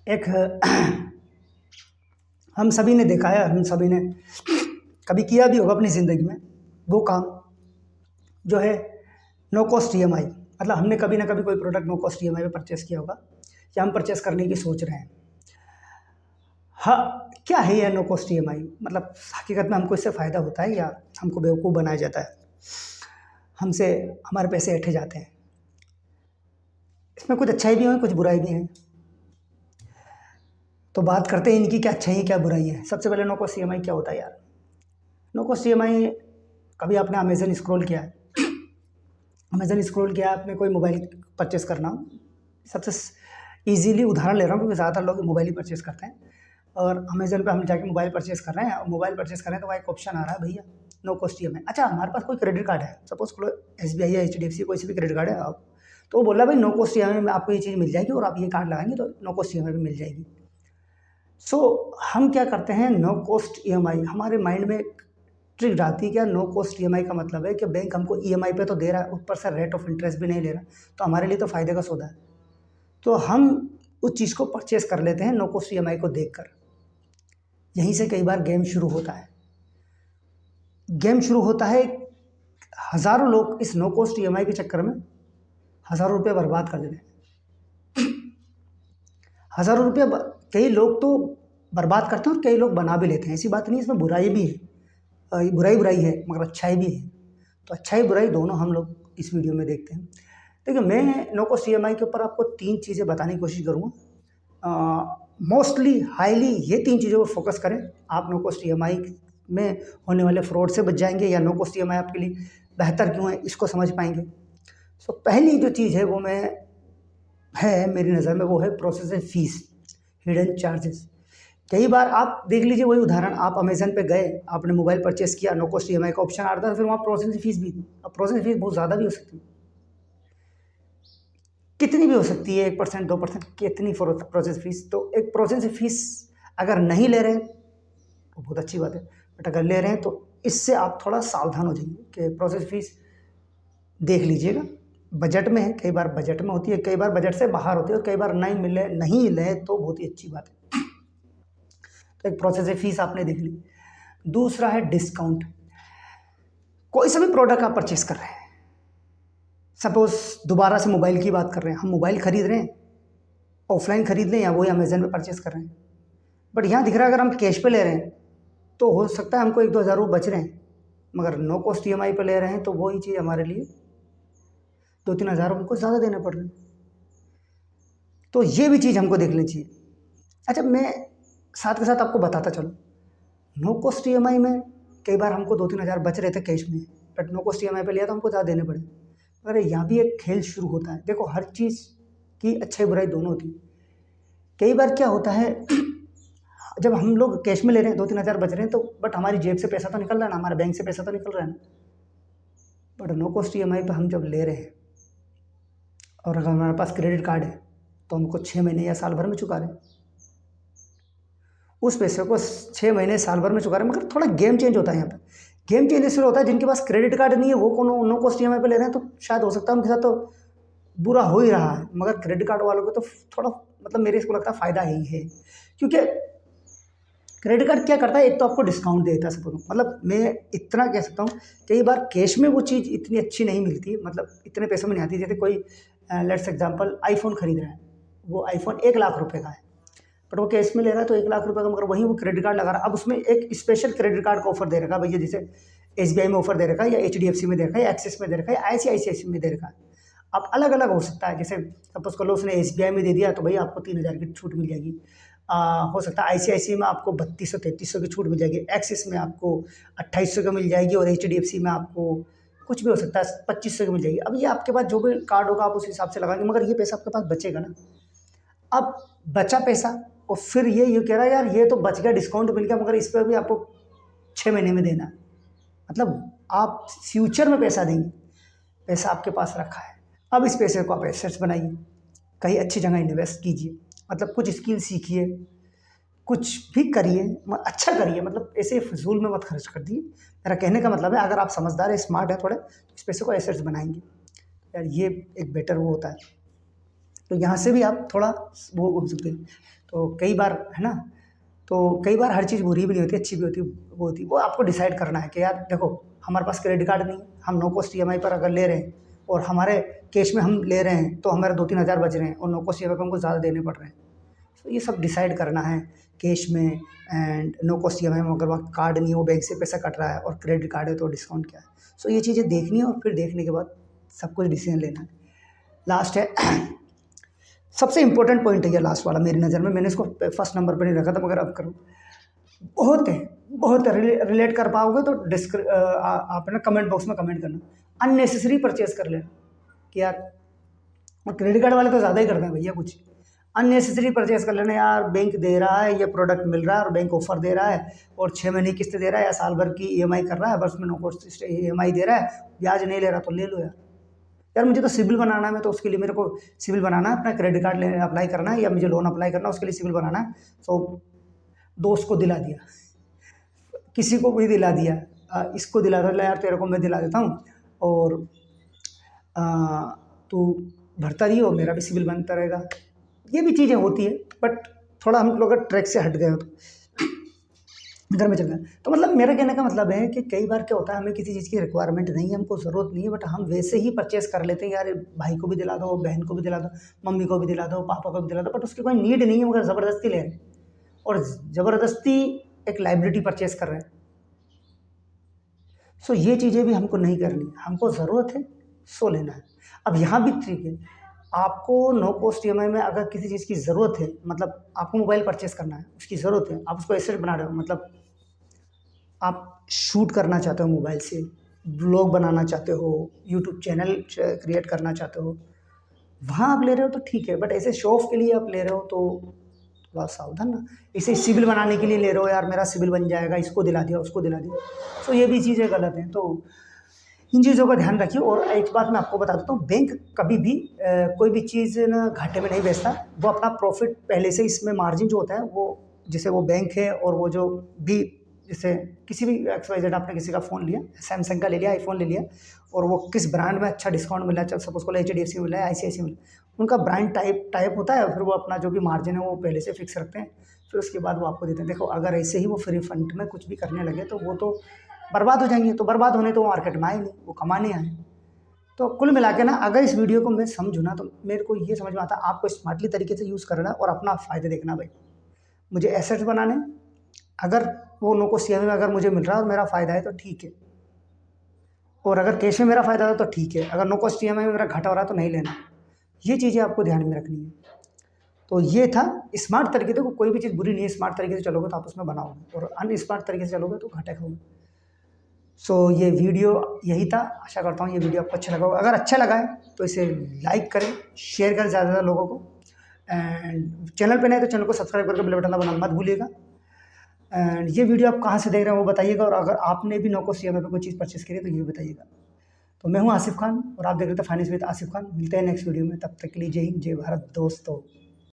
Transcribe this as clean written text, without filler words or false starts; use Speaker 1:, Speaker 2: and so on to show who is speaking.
Speaker 1: एक हम सभी ने देखा है, हम सभी ने कभी किया भी होगा अपनी ज़िंदगी में, वो काम जो है नो कॉस्ट ईएमआई। मतलब हमने कभी ना कभी कोई प्रोडक्ट नो कॉस्ट ईएमआई पे परचेस किया होगा या हम परचेस करने की सोच रहे हैं। हाँ, क्या है यह नो कॉस्ट ईएमआई? मतलब हकीकत में हमको इससे फ़ायदा होता है या हमको बेवकूफ़ बनाया जाता है, हमसे हमारे पैसे ऐंठे जाते हैं? इसमें कुछ अच्छाई भी है, कुछ बुराई भी है। तो बात करते हैं इनकी क्या अच्छाई है, क्या बुराई है। सबसे पहले नो कॉस्ट ईएमआई क्या होता है यार? नो कॉस्ट ईएमआई, कभी आपने अमेज़न स्क्रॉल किया है? अमेज़न स्क्रॉल किया, आपने कोई मोबाइल परचेस करना हो, सबसे ईज़िली उदाहरण ले रहा हूँ क्योंकि ज़्यादातर लोग मोबाइल ही परचेस करते हैं। और अमेज़न पे हम जाके मोबाइल परचेस कर रहे हैं, और मोबाइल परचेस कर रहे हैं तो वहाँ एक ऑप्शन आ रहा है, भैया नो कॉस्ट ईएमआई। अच्छा, हमारे पास कोई क्रेडिट कार्ड है, सपोज़ करो एसबीआई या एचडीएफसी कोई सी भी क्रेडिट कार्ड है, आप तो वो बोला भाई नो कॉस्ट ईएमआई में आपको ये चीज़ मिल जाएगी और आप ये कार्ड लगाएंगे तो नो कॉस्ट ईएमआई में मिल जाएगी। सो हम क्या करते हैं, नो कॉस्ट ईएमआई हमारे माइंड में एक ट्रिक डालती है। क्या नो कॉस्ट ईएमआई का मतलब है कि बैंक हमको ईएमआई पे तो दे रहा है, ऊपर से रेट ऑफ इंटरेस्ट भी नहीं ले रहा, तो हमारे लिए तो फ़ायदे का सौदा है। तो हम उस चीज़ को परचेस कर लेते हैं नो कॉस्ट ईएमआई को देखकर। यहीं से कई बार गेम शुरू होता है। गेम शुरू होता है, हज़ारों लोग इस नो कॉस्ट ईएमआई के चक्कर में हज़ारों रुपये बर्बाद कर देते हैं। हज़ारों रुपये कई लोग तो बर्बाद करते हैं और कई लोग बना भी लेते हैं। ऐसी बात नहीं, इसमें बुराई भी है, बुराई है मगर अच्छाई भी है। तो अच्छाई बुराई दोनों हम लोग इस वीडियो में देखते हैं। देखिए, मैं नो कॉस्ट ईएमआई के ऊपर आपको 3 चीज़ें बताने की कोशिश करूँगा। मोस्टली हाईली ये 3 चीज़ों पर फोकस करें, आप नो कॉस्ट ईएमआई में होने वाले फ्रॉड से बच जाएंगे, या नो कॉस्ट ईएमआई आपके लिए बेहतर क्यों है इसको समझ पाएंगे। सो पहली जो चीज़ है वो है मेरी नज़र में, वो है प्रोसेसिंग फ़ीस, हिडन चार्जेस। कई बार आप देख लीजिए, वही उदाहरण, आप अमेज़न पे गए, आपने मोबाइल परचेस किया, नो कॉस्ट ईएमआई का ऑप्शन आ रहा था, फिर वहाँ प्रोसेसिंग फ़ीस भी थी। अब प्रोसेसिंग फ़ीस बहुत ज़्यादा भी हो सकती है, कितनी भी हो सकती है, 1%, 2%, कितनी प्रोसेस फ़ीस। तो एक प्रोसेस फ़ीस अगर नहीं ले रहे हैं तो बहुत अच्छी बात है, बट अगर ले रहे हैं तो इससे आप थोड़ा सावधान हो जाइए कि प्रोसेस फ़ीस देख लीजिएगा। बजट में है, कई बार बजट में होती है, कई बार बजट से बाहर होती है, और कई बार नहीं ले तो बहुत ही अच्छी बात है। तो एक प्रोसेस फ़ीस आपने देख ली। दूसरा है डिस्काउंट। कोई सा भी प्रोडक्ट आप परचेस कर रहे हैं, सपोज दोबारा से मोबाइल की बात कर रहे हैं, हम मोबाइल खरीद रहे हैं, ऑफलाइन खरीद लें या वही अमेज़न पे परचेस कर रहे हैं, बट यहाँ दिख रहा है अगर हम कैश पे ले रहे हैं तो हो सकता है हमको 1-2 हज़ार रुपये बच रहे हैं, मगर नो कॉस्ट ईएमआई पे ले रहे हैं तो वही चीज़ हमारे लिए 2-3 हज़ार रुपये हमको ज़्यादा देने पड़ रहे हैं। तो ये भी चीज़ हमको देखनी चाहिए। अच्छा, मैं साथ के साथ आपको बताता चलूँ, नो कॉस्ट ईएमआई में कई बार हमको 2-3 हज़ार बच रहे थे कैश में, बट नो कॉस्ट ईएमआई पे लिया तो हमको ज़्यादा देने पड़े। अरे यहाँ भी एक खेल शुरू होता है। देखो, हर चीज़ की अच्छाई बुराई दोनों होती है। कई बार क्या होता है, जब हम लोग कैश में ले रहे हैं, 2-3 हज़ार बच रहे हैं, तो बट हमारी जेब से पैसा तो निकल रहा है ना, हमारे बैंक से पैसा तो निकल रहा है ना। बट नो कॉस्ट ईएमआई पे हम जब ले रहे हैं और अगर हमारे पास क्रेडिट कार्ड है तो हमको 6 महीने या साल भर में चुका रहे हैं। उस पैसे को 6 महीने साल भर में चुका रहे हैं, मगर थोड़ा गेम चेंज होता है यहाँ पे। गेम चेंज इसलिए होता है, जिनके पास क्रेडिट कार्ड नहीं है वो नो कॉस्ट ईएमआई पे ले रहे हैं, तो शायद हो सकता है उनके साथ तो बुरा हो ही रहा है, मगर क्रेडिट कार्ड वालों को तो थोड़ा, मतलब मेरे इसको लगता है फ़ायदा ही है। क्योंकि क्रेडिट कार्ड क्या करता है, एक तो आपको डिस्काउंट देता है सपोज, मतलब मैं इतना कह सकता हूँ, कई बार कैश में वो चीज़ इतनी अच्छी नहीं मिलती, मतलब इतने पैसों में नहीं आती। जैसे कोई लेट्स एग्जांपल आईफोन खरीद रहा है, वो आईफोन 1 लाख रुपए का है, बट वो कैश में ले रहा है तो 1 लाख रुपए का, मगर वहीं वो क्रेडिट कार्ड लगा रहा है। अब उसमें एक स्पेशल क्रेडिट कार्ड का ऑफर दे रखा है भैया, जैसे एसबीआई में ऑफर दे रखा है, या एचडीएफसी में दे रखा है, या एक्सिस में दे रखा है, आईसीआईसीआई में दे रखा है। अब अलग अलग हो सकता है, जैसे सपोज कर लो उसने एसबीआई में दे दिया तो भैया आपको 3,000 की छूट मिल जाएगी। हो सकता है आईसीआईसीआई में आपको 3200-3300 की छूट मिल जाएगी, एक्सिस में आपको 2800 की मिल जाएगी, और एचडीएफसी में आपको कुछ भी हो सकता है 2500 की मिल जाएगी। अब ये आपके पास जो भी कार्ड होगा आप उस हिसाब से लगाएंगे, मगर ये पैसा आपके पास बचेगा ना। अब बचा पैसा, और फिर ये कह रहा है यार ये तो बच गया, डिस्काउंट मिल गया, मगर इस पर भी आपको 6 महीने में देना है। मतलब आप फ्यूचर में पैसा देंगे, पैसा आपके पास रखा है। अब इस पैसे को आप एसेट्स बनाइए, कहीं अच्छी जगह इन्वेस्ट कीजिए, मतलब कुछ स्किल सीखिए, कुछ भी करिए, अच्छा करिए, मतलब ऐसे फिजूल में मत खर्च कर दिए। मेरा कहने का मतलब है, अगर आप समझदार है, स्मार्ट है थोड़े, तो इस पैसे को एसेट्स बनाएंगे यार, ये एक बेटर वो होता है। तो यहाँ से भी आप थोड़ा वो हो सकते हैं। तो कई बार है ना, तो कई बार हर चीज़ बुरी भी नहीं होती, अच्छी भी होती, वो आपको डिसाइड करना है कि यार देखो हमारे पास क्रेडिट कार्ड नहीं है, हम नो कॉस्ट ईएमआई पर अगर ले रहे हैं और हमारे कैश में हम ले रहे हैं तो हमारे 2-3 हज़ार बच रहे हैं और नो कॉस्ट ईएमआई पर हमको ज़्यादा देने पड़ रहे हैं। तो ये सब डिसाइड करना है कैश में एंड नो कॉस्ट ईएमआई में, अगर वहाँ कार्ड नहीं है, वो बैंक से पैसा कट रहा है और क्रेडिट कार्ड है तो डिस्काउंट क्या है। सो ये चीज़ें देखनी है और फिर देखने के बाद सब कुछ डिसीजन लेना है। लास्ट है सबसे इंपॉर्टेंट पॉइंट है ये लास्ट वाला मेरी नज़र में, मैंने इसको फर्स्ट नंबर पर नहीं रखा था मगर अब करूँ, बहुत है, बहुत रिलेट कर पाओगे तो आप ना कमेंट बॉक्स में कमेंट करना। अननेसेसरी परचेज कर लेना कि यार, और क्रेडिट कार्ड वाले तो ज़्यादा ही करते हैं भैया, कुछ अननेसेसरी परचेज कर लेना, यार बैंक दे रहा है, ये प्रोडक्ट मिल रहा है और बैंक ऑफर दे रहा है और 6 महीने की किस्त दे रहा है या साल भर की ईएमआई कर रहा है, बस में नो कॉस्ट ईएमआई दे रहा है, ब्याज नहीं ले रहा तो ले लो यार। यार मुझे तो सिविल बनाना है, मैं तो उसके लिए मेरे को सिविल बनाना है, अपना क्रेडिट कार्ड लेने अप्लाई करना है या मुझे लोन अप्लाई करना है, उसके लिए सिविल बनाना है। तो दोस्त को दिला दिया, किसी को भी दिला दिया, इसको दिला दो, यार तेरे को मैं दिला देता हूँ और तू भरता रही हो, मेरा भी सिविल बनता रहेगा। ये भी चीज़ें होती है, बट थोड़ा हम लोग ट्रैक से हट गए हो तो घर में चल गए। तो मतलब मेरा कहने का मतलब है कि कई बार क्या होता है, हमें किसी चीज़ की रिक्वायरमेंट नहीं है, हमको ज़रूरत नहीं है, बट हम वैसे ही परचेस कर लेते हैं, यार भाई को भी दिला दो, बहन को भी दिला दो, मम्मी को भी दिला दो, पापा को भी दिला दो, बट उसकी कोई नीड नहीं है मगर ज़बरदस्ती ले रहे हैं और ज़बरदस्ती एक लाइबिलिटी परचेस कर रहे हैं। सो ये चीज़ें भी हमको नहीं करनी, हमको ज़रूरत है सो लेना है। अब यहाँ भी ठीक है, आपको नो कॉस्ट ईएमआई में अगर किसी चीज़ की ज़रूरत है, मतलब आपको मोबाइल परचेस करना है, उसकी ज़रूरत है, आप उसको एसेट बना रहे हो, मतलब आप शूट करना चाहते हो मोबाइल से, ब्लॉग बनाना चाहते हो, यूट्यूब चैनल क्रिएट करना चाहते हो, वहाँ आप ले रहे हो तो ठीक है, बट ऐसे शो ऑफ के लिए आप ले रहे हो तो थोड़ा सावधान ना। इसे सिविल बनाने के लिए ले रहे हो, यार मेरा सिविल बन जाएगा, इसको दिला दिया, उसको दिला दिया, तो ये भी चीज़ें गलत हैं। तो इन चीज़ों का ध्यान रखिए। और एक बात मैं आपको बता देता हूँ, बैंक कभी भी कोई भी चीज़ ना घाटे में नहीं बेचता, वो अपना प्रॉफिट पहले से, इसमें मार्जिन जो होता है वो, जैसे वो बैंक है और वो जो भी, जैसे किसी भी XYZ आपने किसी का फ़ोन लिया, सैमसंग का ले लिया, आईफोन ले लिया और वो किस ब्रांड में अच्छा डिस्काउंट मिल रहा है, सपोज को HDFC मिल रहा है, ICICI मिल रहा है, उनका ब्रांड टाइप होता है, फिर वो अपना जो भी मार्जिन है वो पहले से फिक्स रखते हैं, फिर उसके बाद वो आपको देते हैं। देखो अगर ऐसे ही वो फ्री फंड में कुछ भी करने लगे तो वो तो बर्बाद हो जाएंगे, तो बर्बाद होने तो वो मार्केट में आए नहीं, वो कमाने आए। तो कुल मिला के ना, अगर इस वीडियो को मैं समझूँ ना, तो मेरे को ये समझ में आता है आपको स्मार्टली तरीके से यूज़ करना और अपना फ़ायदे देखना। भाई मुझे एसेट्स बनाने, अगर वो नो कॉस्ट ईएमआई में अगर मुझे मिल रहा है और मेरा फ़ायदा है तो ठीक है, और अगर कैश में मेरा फ़ायदा है तो ठीक है, अगर नो कॉस्ट ईएमआई में मेरा घाटा हो रहा है तो नहीं लेना। ये चीज़ें आपको ध्यान में रखनी है। तो ये था स्मार्ट तरीके। देखो कोई भी चीज़ बुरी नहीं है, स्मार्ट तरीके से चलोगे तो आप उसमें बनाओगे, और अनस्मार्ट तरीके से चलोगे तो घाटे खाओगे। सो ये वीडियो यही था, आशा करता हूँ ये वीडियो आपको अच्छा लगा होगा। अगर अच्छा लगा है तो इसे लाइक करें, शेयर करें ज़्यादा से ज़्यादा लोगों को, एंड चैनल पे नए तो चैनल को सब्सक्राइब करके बेल बटन दबाना मत भूलिएगा। एंड ये वीडियो आप कहाँ से देख रहे हैं वो बताइएगा, और अगर आपने भी नो कॉस्ट ईएमआई पे कोई चीज़ परचेस करी है तो ये भी बताइएगा। तो मैं हूँ आसिफ खान और आप देख रहे थे फाइनेंस विद आसिफ खान। मिलते हैं नेक्स्ट वीडियो में, तब तक के लिए जय हिंद, जय भारत दोस्तों।